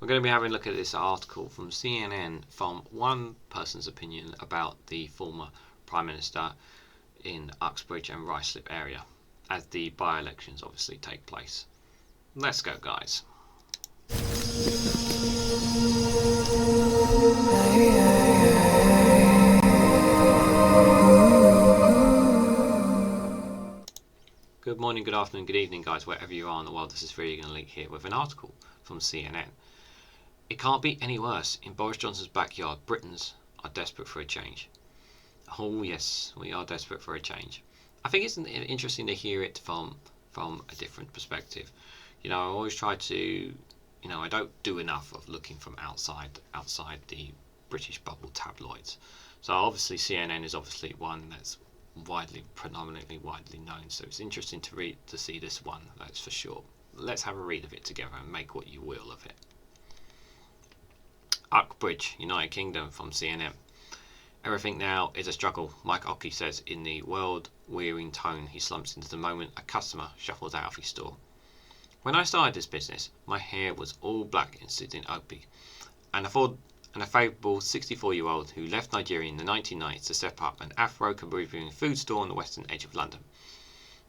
We're going to be having a look at this article from CNN from one person's opinion about the former Prime Minister in Uxbridge and Ruislip area, as the by-elections obviously take place. Let's go, guys. Good morning, good afternoon, good evening, guys, wherever you are in the world. This is REGANELITE here with an article from CNN. It can't be any worse. In Boris Johnson's backyard, Britons are desperate for a change. Oh yes, we are desperate for a change. I think it's interesting to hear it from a different perspective. You know, I always try to, I don't do enough of looking from outside the British bubble tabloids. So obviously CNN is obviously one that's predominantly widely known. So it's interesting to see this one, that's for sure. Let's have a read of it together and make what you will of it. Uxbridge, United Kingdom, from CNN. Everything now is a struggle, Mike Okoli says in the world-wearying tone he slumps into the moment a customer shuffles out of his store. When I started this business, my hair was all black in Sydney Okoli, and an affable 64-year-old who left Nigeria in the 1990s to set up an Afro-Caribbean food store on the western edge of London.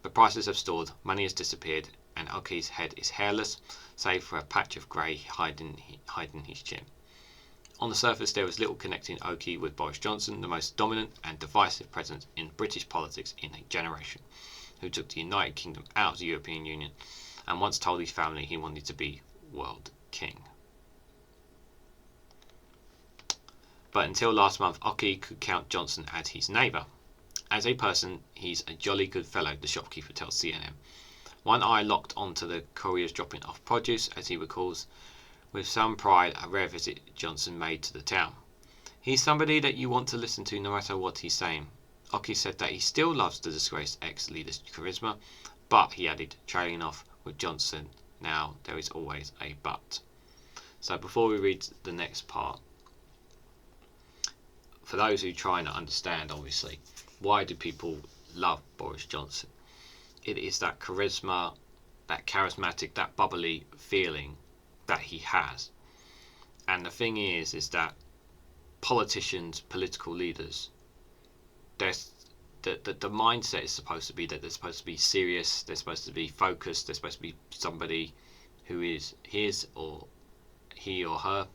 The prices have stalled, money has disappeared, and Okoli's head is hairless, save for a patch of grey hiding his chin. On the surface, there is little connecting Okoli with Boris Johnson, the most dominant and divisive presence in British politics in a generation, who took the United Kingdom out of the European Union and once told his family he wanted to be world king. But until last month, Okoli could count Johnson as his neighbour. As a person, he's a jolly good fellow, the shopkeeper tells CNN. One eye locked onto the couriers dropping off produce, as he recalls with some pride a rare visit Johnson made to the town. He's somebody that you want to listen to no matter what he's saying. Okoli said that he still loves the disgraced ex-leader's charisma, but, he added, trailing off with Johnson, now there is always a but. So before we read the next part, for those who try and understand, obviously, why do people love Boris Johnson? It is that charisma, that charismatic, that bubbly feeling that he has. And the thing is that politicians, political leaders, the mindset is supposed to be that they're supposed to be serious, they're supposed to be focused, they're supposed to be somebody who is he or her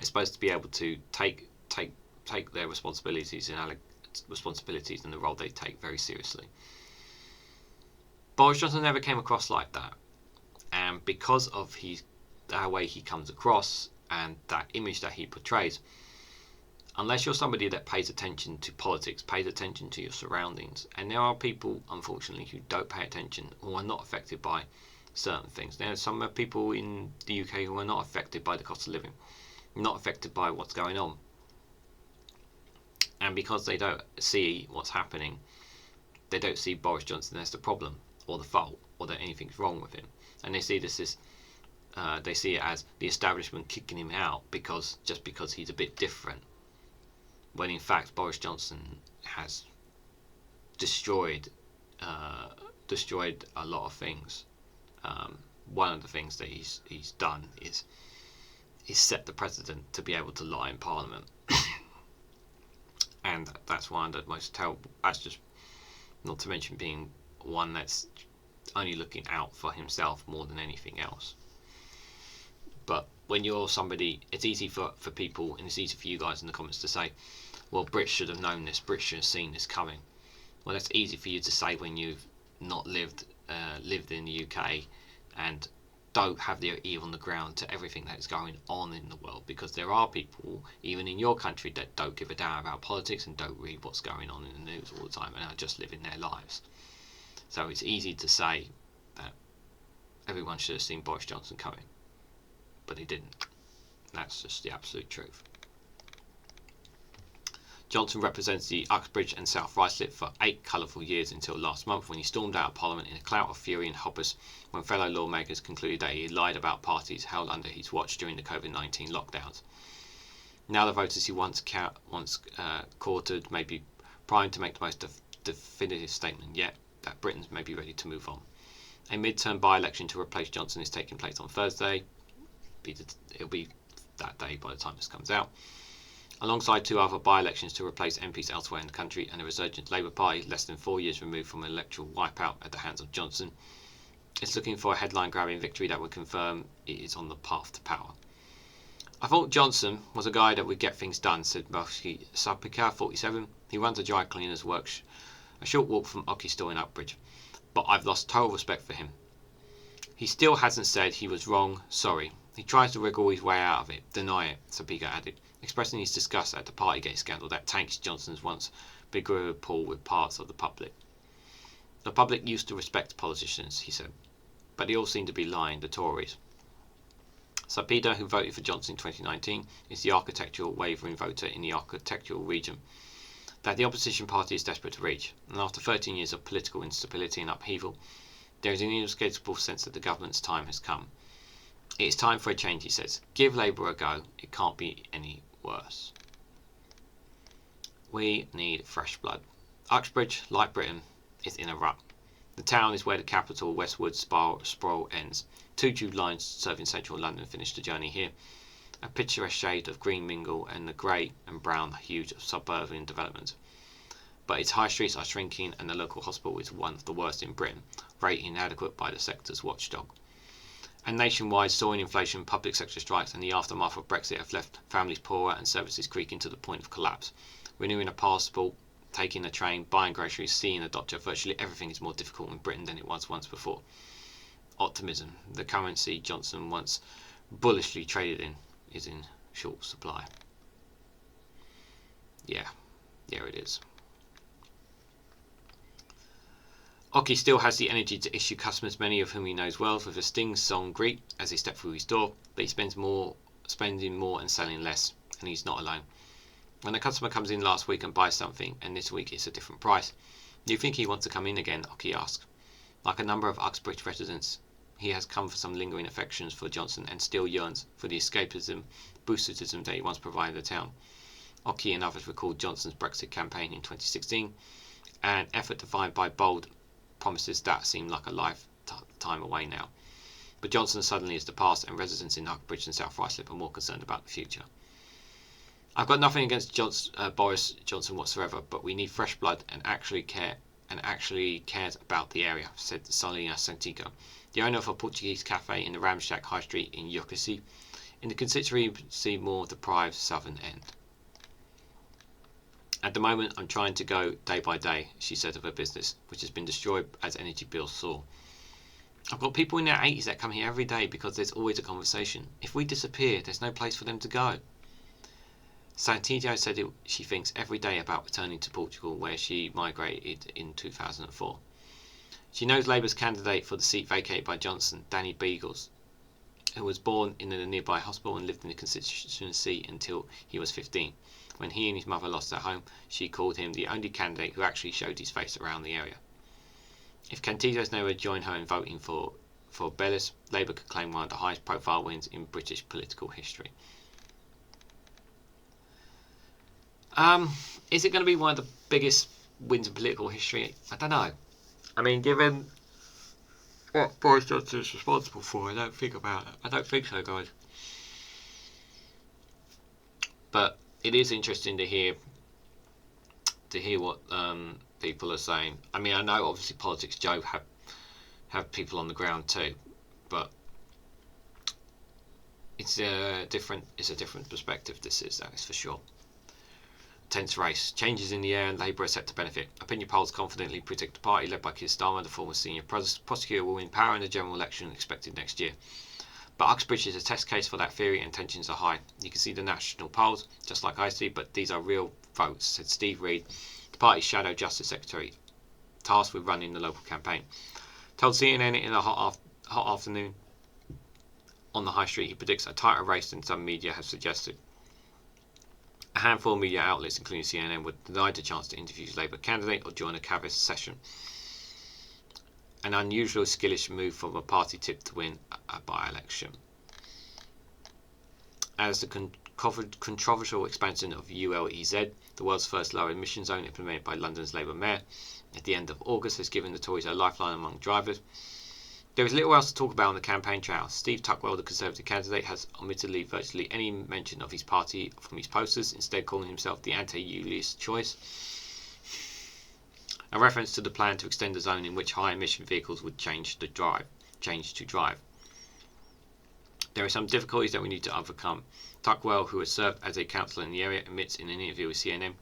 is supposed to be able to take their responsibilities and the role they take very seriously. Boris Johnson never came across like that. And because of that way he comes across and that image that he portrays, unless you're somebody that pays attention to politics, pays attention to your surroundings, and there are people, unfortunately, who don't pay attention or are not affected by certain things. There are some people in the UK who are not affected by the cost of living, not affected by what's going on. And because they don't see what's happening, they don't see Boris Johnson as the problem or the fault or that anything's wrong with him. And they see they see it as the establishment kicking him out because he's a bit different. When in fact Boris Johnson has destroyed a lot of things. One of the things that he's done is set the precedent to be able to lie in Parliament, and that's one of the most terrible. That's just not to mention being one that's only looking out for himself more than anything else. But when you're somebody, it's easy for people, and it's easy for you guys in the comments to say, well, Brits should have known this, Brits should have seen this coming. Well, that's easy for you to say when you've not lived in the UK and don't have their ear on the ground to everything that's going on in the world, because there are people, even in your country, that don't give a damn about politics and don't read what's going on in the news all the time and are just living their lives. So it's easy to say that everyone should have seen Boris Johnson coming, but he didn't. That's just the absolute truth. Johnson represents the Uxbridge and South Ruislip for 8 colourful years until last month, when he stormed out of Parliament in a cloud of fury and hoppers when fellow lawmakers concluded that he had lied about parties held under his watch during the COVID-19 lockdowns. Now the voters he once courted may be primed to make the most definitive statement yet that Britons may be ready to move on. A mid-term by-election to replace Johnson is taking place on Thursday. it'll be that day by the time this comes out. Alongside 2 other by-elections to replace MPs elsewhere in the country and a resurgent Labour Party less than 4 years removed from an electoral wipeout at the hands of Johnson, it's looking for a headline-grabbing victory that would confirm it is on the path to power. I thought Johnson was a guy that would get things done, said Moski Sapika, 47. He runs a dry cleaner's workshop, a short walk from Okoli store in Uxbridge, but I've lost total respect for him. He still hasn't said he was wrong, sorry. He tries to wriggle his way out of it, deny it, Sapika added, expressing his disgust at the Partygate scandal that tanks Johnson's once bigger rapport with parts of the public. The public used to respect politicians, he said, but they all seem to be lying, the Tories. Sapida, who voted for Johnson in 2019, is the architectural wavering voter in the architectural region that the opposition party is desperate to reach, and after 13 years of political instability and upheaval, there is an inescapable sense that the government's time has come. It is time for a change, he says. Give Labour a go. It can't be any worse. We need fresh blood. Uxbridge, like Britain, is in a rut. The town is where the capital westward sprawl ends. 2 tube lines serving central London finish the journey here. A picturesque shade of green mingle and the grey and brown hues of suburban development. But its high streets are shrinking and the local hospital is one of the worst in Britain, rated inadequate by the sector's watchdog. And nationwide, soaring inflation, public sector strikes and the aftermath of Brexit have left families poorer and services creaking to the point of collapse. Renewing a passport, taking a train, buying groceries, seeing a doctor, virtually everything is more difficult in Britain than it was once before. Optimism, the currency Johnson once bullishly traded in, is in short supply. Yeah, it is. Okoli still has the energy to issue customers, many of whom he knows well, with a sing-song greet as they step through his door, but he spending more and selling less, and he's not alone. When a customer comes in last week and buys something, and this week it's a different price, do you think he wants to come in again? Okoli asked. Like a number of Uxbridge residents, he has come for some lingering affections for Johnson and still yearns for the escapism, boosterism that he once provided the town. Okoli and others recalled Johnson's Brexit campaign in 2016, an effort defined by bold promises that seem like a lifetime away now. But Johnson suddenly is the past, and residents in Uxbridge and South Ruislip are more concerned about the future. I've got nothing against Boris Johnson whatsoever, but we need fresh blood and actually cares about the area, said Salina Santico, the owner of a Portuguese cafe in the Ramshack High Street in Okoli, in the constituency more deprived southern end. At the moment, I'm trying to go day by day, she said of her business, which has been destroyed as energy bills soar. I've got people in their 80s that come here every day because there's always a conversation. If we disappear, there's no place for them to go. Santiago said she thinks every day about returning to Portugal, where she migrated in 2004. She knows Labour's candidate for the seat vacated by Johnson, Danny Beagles, who was born in a nearby hospital and lived in the constituency until he was 15. When he and his mother lost their home, she called him the only candidate who actually showed his face around the area. If Cantido's never joined her in voting for Bellis, Labour could claim one of the highest profile wins in British political history. Is it going to be one of the biggest wins in political history? I don't know. I mean, given what Boris Johnson is responsible for, I don't think so, guys. But it is interesting to hear what people are saying. I mean, I know obviously Politics Joe have people on the ground too, but it's a different perspective. That is for sure. Tense race, changes in the air, and Labour are set to benefit. Opinion polls confidently predict the party led by Keir Starmer, the former senior prosecutor, will win power in the general election expected next year. But Uxbridge is a test case for that theory, and tensions are high. You can see the national polls, just like I see, but these are real votes, said Steve Reid, the party's shadow justice secretary, tasked with running the local campaign. Told CNN in a hot afternoon on the high street, he predicts a tighter race than some media have suggested. A handful of media outlets, including CNN, were denied the chance to interview the Labour candidate or join a canvass session. An unusual skillish move from a party tip to win a by-election. As the controversial expansion of ULEZ, the world's first low emission zone implemented by London's Labour mayor at the end of August, has given the Tories a lifeline among drivers, There is little else to talk about on the campaign trail. Steve Tuckwell, the Conservative candidate, has omitted virtually any mention of his party from his posters, instead calling himself the anti-Ulysses choice. A reference to the plan to extend the zone in which high-emission vehicles would change to drive. There are some difficulties that we need to overcome. Tuckwell, who has served as a councillor in the area, admits in an interview with CNN.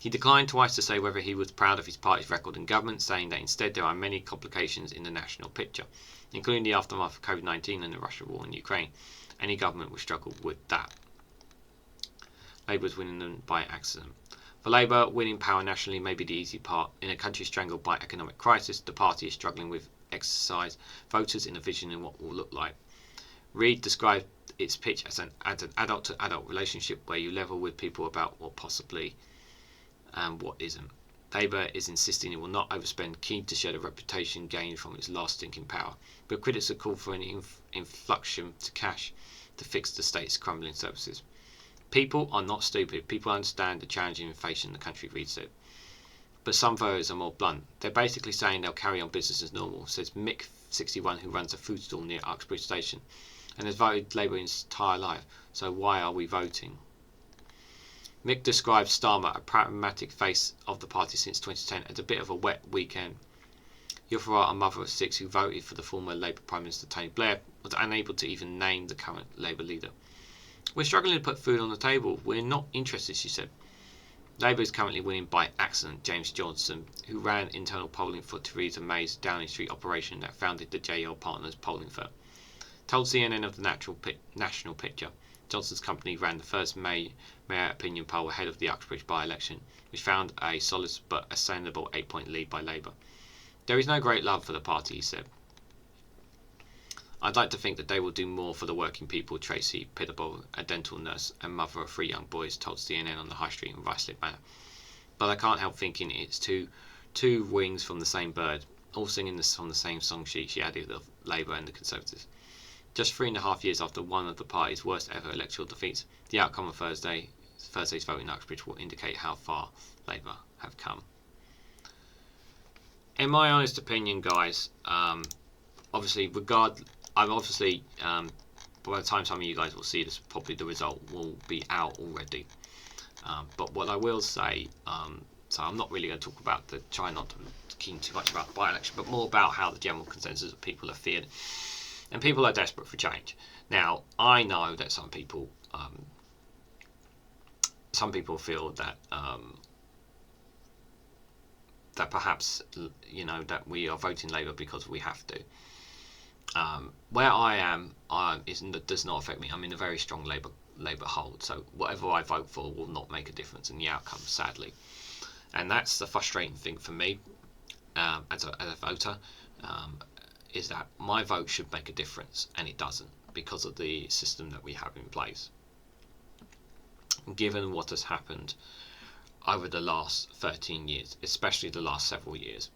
He declined twice to say whether he was proud of his party's record in government, saying that instead there are many complications in the national picture, including the aftermath of COVID-19 and the Russia war in Ukraine. Any government will struggle with that. Labour is winning them by accident. For Labour, winning power nationally may be the easy part. In a country strangled by economic crisis, the party is struggling with exercise voters in a vision of what will look like. Reid described its pitch as an adult-to-adult relationship where you level with people about what possibly and what isn't. Labour is insisting it will not overspend, keen to share the reputation gained from its last stinking power, but critics have called for an influx to cash to fix the state's crumbling services. People are not stupid. People understand the challenging inflation the country reads it. But some voters are more blunt. They're basically saying they'll carry on business as normal, says Mick, 61, who runs a food stall near Uxbridge Station and has voted Labour his entire life. So why are we voting? Mick describes Starmer, a pragmatic face of the party since 2010, as a bit of a wet weekend. Euphora, a mother of 6 who voted for the former Labour Prime Minister Tony Blair, was unable to even name the current Labour leader. We're struggling to put food on the table. We're not interested, she said. Labour is currently winning by accident. James Johnson, who ran internal polling for Theresa May's Downing Street operation that founded the JL Partners polling firm, told CNN of the national picture. Johnson's company ran the first mayor opinion poll ahead of the Uxbridge by-election, which found a solid but assailable 8-point lead by Labour. There is no great love for the party, he said. I'd like to think that they will do more for the working people, Tracy Pitable, a dental nurse and mother of 3 young boys, told CNN on the High Street in Ruislip Manor. But I can't help thinking it's two wings from the same bird, all singing from the same song sheet, she added, of Labour and the Conservatives. Just 3.5 years after one of the party's worst ever electoral defeats, the outcome of Thursday's vote in Uxbridge will indicate how far Labour have come. In my honest opinion, guys, by the time some of you guys will see this, probably the result will be out already. But what I will say, so I'm not really going to talk about try not to keen too much about the by-election, but more about how the general consensus of people are feared. And people are desperate for change. Now, I know that some people feel that that perhaps that we are voting Labour because we have to. Where I am, does not affect me. I'm in a very strong Labour hold, so whatever I vote for will not make a difference in the outcome, sadly. And that's the frustrating thing for me as a voter. Is that my vote should make a difference, and it doesn't because of the system that we have in place. Given what has happened over the last 13 years, especially the last several years,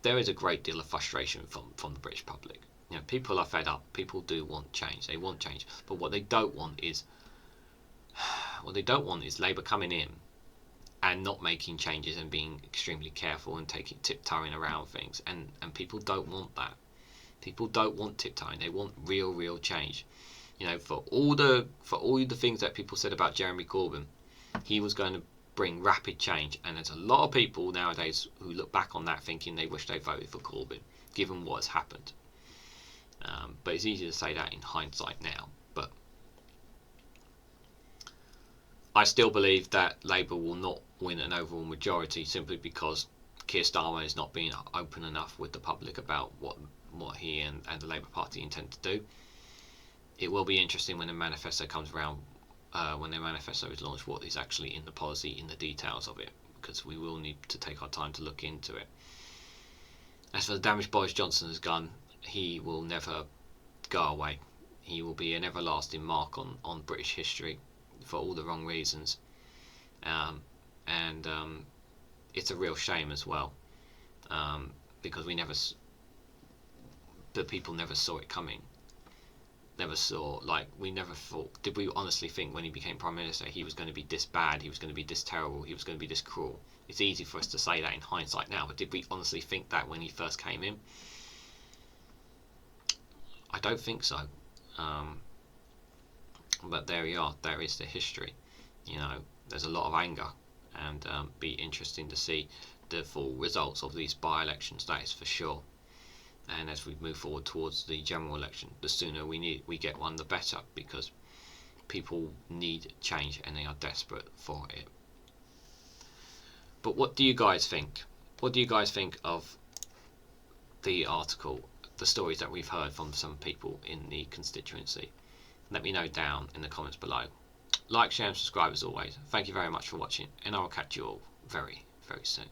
there is a great deal of frustration from the British public. People are fed up. People do want change. They want change, but what they don't want is Labour coming in and not making changes and being extremely careful and tiptoeing around things, and people don't want that. People don't want tiptoeing. They want real change. For all the things that people said about Jeremy Corbyn, he was going to bring rapid change, and there's a lot of people nowadays who look back on that thinking they wish they voted for Corbyn, given what has happened. But it's easy to say that in hindsight now. But I still believe that Labour will not win an overall majority simply because Keir Starmer is not being open enough with the public about what he and the Labour Party intend to do. It will be interesting when the manifesto comes around, when the manifesto is launched, what is actually in the policy, in the details of it, because we will need to take our time to look into it. As for the damage Boris Johnson has done, he will never go away. He will be an everlasting mark on British history for all the wrong reasons. And it's a real shame as well, because the people never saw it coming. We never thought, did we honestly think when he became Prime Minister he was going to be this bad, he was going to be this terrible, he was going to be this cruel? It's easy for us to say that in hindsight now, but did we honestly think that when he first came in? I don't think so. But there we are. There is the history. There's a lot of anger, and be interesting to see the full results of these by-elections. That is for sure. And as we move forward towards the general election, the sooner we get one, the better, because people need change and they are desperate for it. But what do you guys think? What do you guys think of the article, the stories that we've heard from some people in the constituency? Let me know down in the comments below. Like, share and subscribe as always. Thank you very much for watching, and I will catch you all very, very soon.